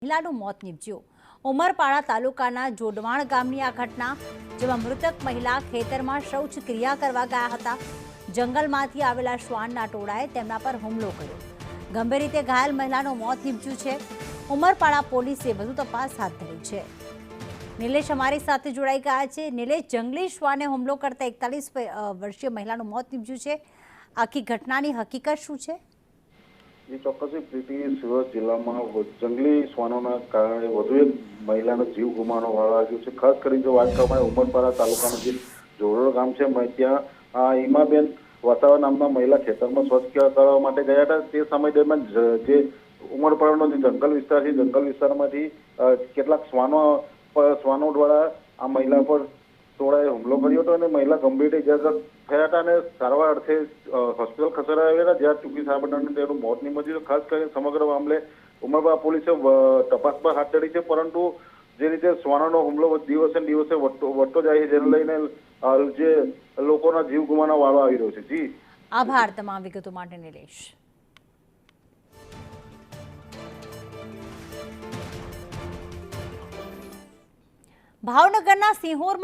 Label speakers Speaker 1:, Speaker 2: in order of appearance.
Speaker 1: મહિલાનું મોત નીપજ્યું। ઉમરપાડા તાલુકાના જોડવાણ ગામની આ ઘટના, જેમાં મૃતક મહિલા ખેતરમાં શૌચ ક્રિયા કરવા ગયા હતા। જંગલમાંથી આવેલા શ્વાનના ટોળાએ તેમના પર હુમલો કર્યો। ગંભીર રીતે ઘાયલ મહિલાનું મોત નીપજ્યું છે। ઉમરપાડા પોલીસે વધુ તપાસ હાથ ધરી છે। નિલેશ અમારી સાથે જોડાઈ ગયા છે। નિલેશ, જંગલી શ્વાને હુમલો કરતા 41 વર્ષીય મહિલાનું મોત નીપજ્યું છે। આખી ઘટનાની હકીકત શું છે?
Speaker 2: ચોક્કસ પ્રીતિ, સુરત જિલ્લામાં જંગલી શ્વાનોના કારણે વધુ એક મહિલાનો જીવ ગુમાવવાનો વારો આવ્યો છે। ખાસ કરીને જો વાત કરવામાં આવે ઉમરપાડા તાલુકાનું જે જોડોળ ગામ છે, ત્યાં ઈમાબેન વસાવા નામના મહિલા ખેતરમાં સ્વચ્છ કરવા માટે ગયા હતા। તે સમય દરમિયાન જે ઉમરપાડાનો જે જંગલ વિસ્તાર છે, જંગલ વિસ્તારમાંથી કેટલાક શ્વાનો દ્વારા આ મહિલા પર ટોળાએ હુમલો કર્યો હતો અને મહિલા ગંભીર ઇજાગ્રસ્ત થયા હતા અને સારવાર અર્થે હોસ્પિટલ ખસેડાયા હતા, જ્યાં ટૂંકી સારવારનું તેનું મોત નીપજ્યું। ખાસ કરીને સમગ્ર મામલે ઉમરપાડા પોલીસે તપાસ પર હાથ ધરી છે, પરંતુ જે રીતે શ્વાનોનો હુમલો દિવસે દિવસે વધતો જાય છે, જેને લઈને જે લોકોના જીવ ગુમાવવાનો વારો આવી રહ્યો છે। જી
Speaker 1: આભાર તમામ વિગતો માટે નિલેશ। ભાવનગરના સિંહોર